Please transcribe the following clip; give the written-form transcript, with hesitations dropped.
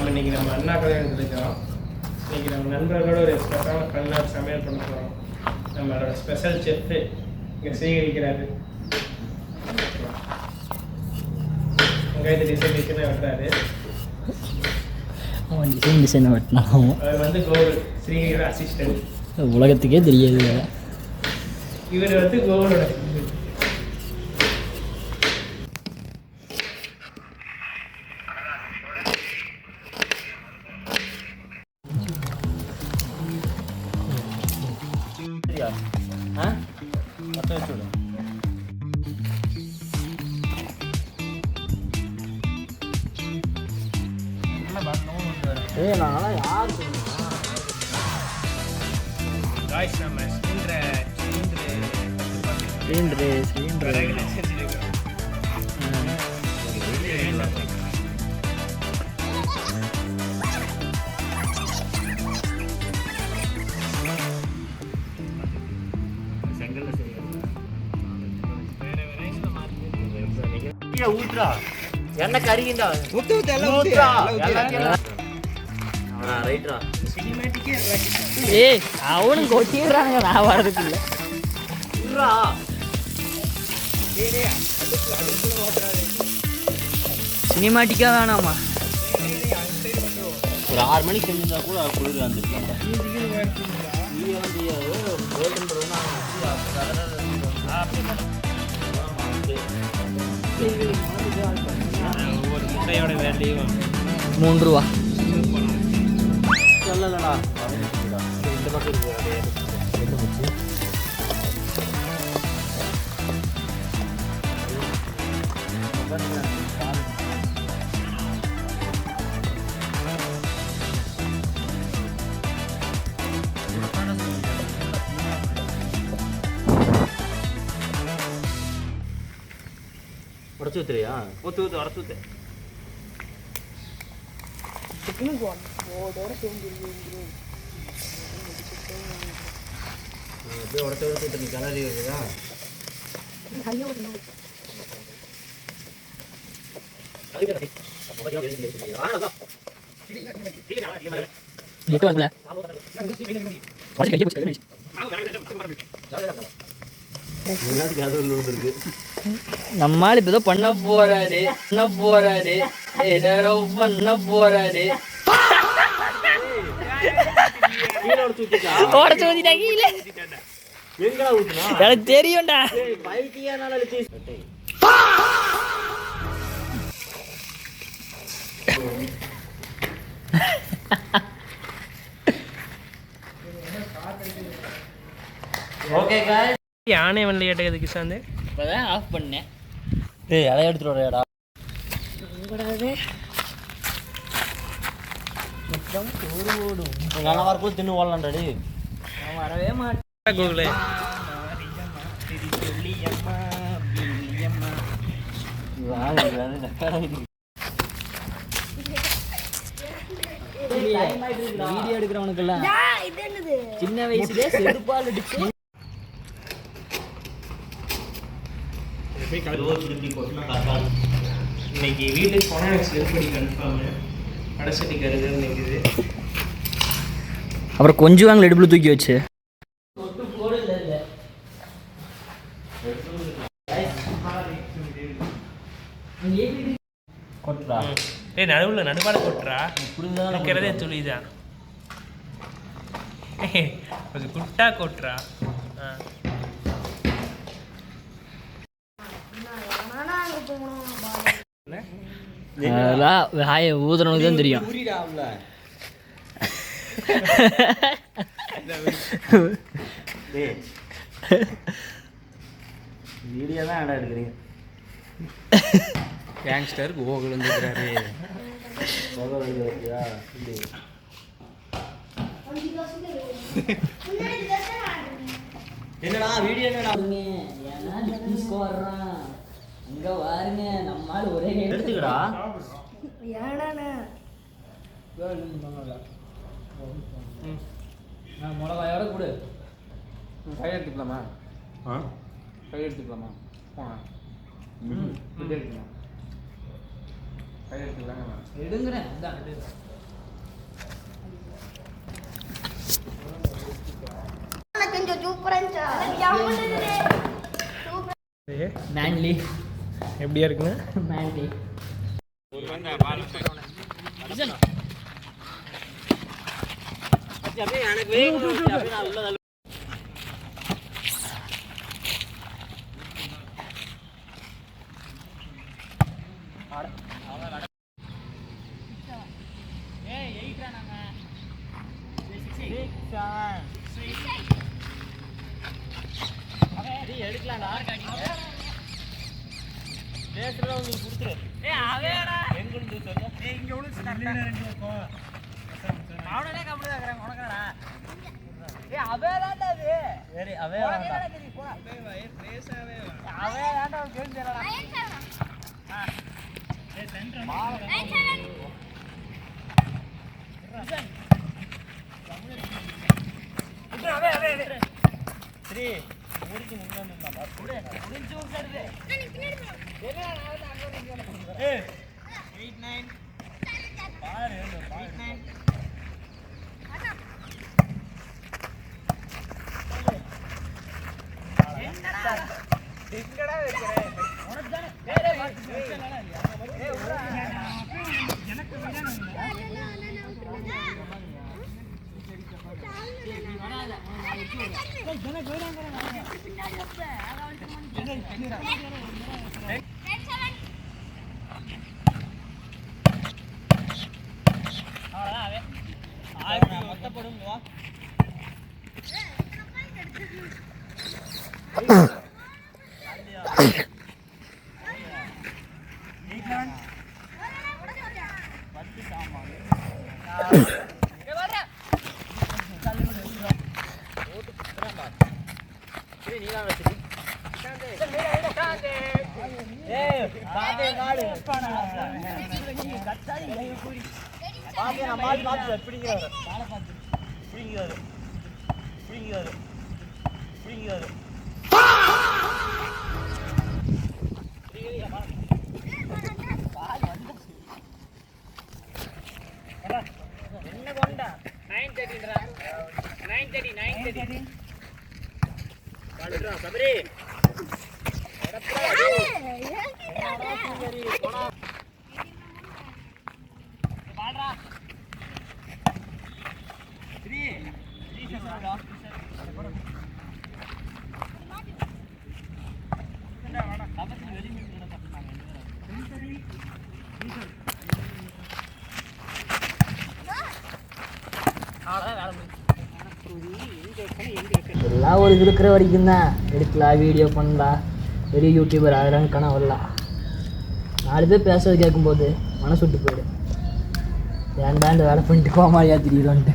இன்னைக்கு நம்ம அண்ணா கல்யாணம் இருக்கிறோம். இன்னைக்கு நம்ம நண்பர்களோட ஒரு ஸ்பெஷலான கல்யாண சமையல் பண்ண போகிறோம். நம்மளோட ஸ்பெஷல் செஃப்பு இங்கே சேகரிக்கிறாரு. வெங்காயத்தை டிசைன் வெட்டாரு. அவன் டிசைனை வெட்டினான். அவர் வந்து கோகுல் ஸ்ரீகிரியோட அசிஸ்டன்ட். உலகத்துக்கே தெரியாது. இவர் வந்து கோகுலோட ஊத்துறா என்ன கறிகிண்டா ஏய் அவனும் கொட்டிடுறாங்க. நான் வர்றதுக்குள்ள சினிமாட்டிக்கா வேணாமா? ஒரு 6 மணிக்கு செஞ்சிருந்தா கூட குளிர் வந்துருக்காங்க. ஒரு முட்டையோட வேலையும் 3 ரூபா. சொல்லலடா இந்த பக்கம் இருக்கு. உடச்சு ஊத்துறியா? ஊத்து உடச்சு ஊத்து. உடச்சு ஊத்து நீ கலரி இருக்குதா? நம்மால் இப்ப பண்ண போறாரு பண்ண போறாரு. எனக்கு தெரியும்டா. ஓகே गाइस, யானே வந்து ஏட்டது கிசாந்து இப்பதான் ஆஃப் பண்ணேன். டேய் அலை எடுத்துட்டு வரடா. எங்கடாவே மொத்தம் ஓடும். நல்ல வாரக்குள்ள தின்னு ஓடலாம்டா. டேய் நான் வரவே மாட்டேன். கோகுலே வீடியோ எடுக்கிறவனுக்கெல்லாம் சின்ன வயசுலயே செருப்பால் அடிச்சு இன்னைக்கு வீட்டுக்கு போனால் எனக்கு செருப்படி கன்ஃபார்ம். கடைசட்டி கருதுன்னு நிற்குது. அப்புறம் கொஞ்சம் வாங்கல எடுப்புல தூக்கி வச்சு கொட்டுறா. ஏய் நடுப்பால கொட்டுறா. இருக்கிறதே துளிதான். கொஞ்சம் குட்டா கொட்டுறா. அதெல்லாம் வாயை ஊதுறவனுக்கு தான் தெரியும். வீடியோ தான் இடம் எடுக்கிறீங்க. கேங்ஸ்டர் கோகுல் வந்துருக்காரு. என்னடா வீடியோ என்னடா இங்க பாருங்க நம்மால் ஒரே எடுத்துக்கடா. மிளகாயோட கொடு. கை எடுத்துக்கலாமா? கை எடுத்துக்கலாமா? எடுத்துக்கலாம். கை எடுத்துக்கலாங்க. எடுங்கிறேன். மேன்லி எப்படியா இருக்குங்க? மேன்லி எனக்கு வேணும். எடுக்கலாம்டா பேசுறத நீ குடுத்துரு. அவேடா எங்க இருந்து சொல்ல? இங்க உள்ள ரெண்டு இருக்கும். அவனே கம்ப்ளீட் ஆகறேன் உனக்குடா. அவேடாடா அது. சரி அவேடாடா சரி போ. பேசாவே அவேடாடா கேம் தெரியலடா. சென்டர் அவே சரி முடிச்சு முன்னாடி குடு முடிஞ்சு உட்காருது. நான் பின்னாடி போ. என்ன அங்க வந்து ஏய் 89 பாரு 89 அண்ணா எங்கடா வைக்கிறே உனக்கு தான வேற பிரச்சனை இல்ல. ஏய் உடா எனக்கு வேணும் என்ன கொண்டா 9:30 9:30 காலுடா சபரி பால்ரா 3 செகண்ட்டா வாடா கபத்தி வெளிய நின்னுடா தப்பினாங்க எல்லாம் ஒரு இருக்கிற வரைக்கும் தான் எடுக்கலாம் வீடியோ பண்ணலாம் பெரிய யூடியூபர் ஆகிறான்னு கனவு வரலாம். 4 பேர் பேசுறது கேட்கும்போது மனசு விட்டு போயிடும். ஏன்டா இந்த வேலை பண்ணிட்டு கோமாளியாக திரியிறோன்ட்டு.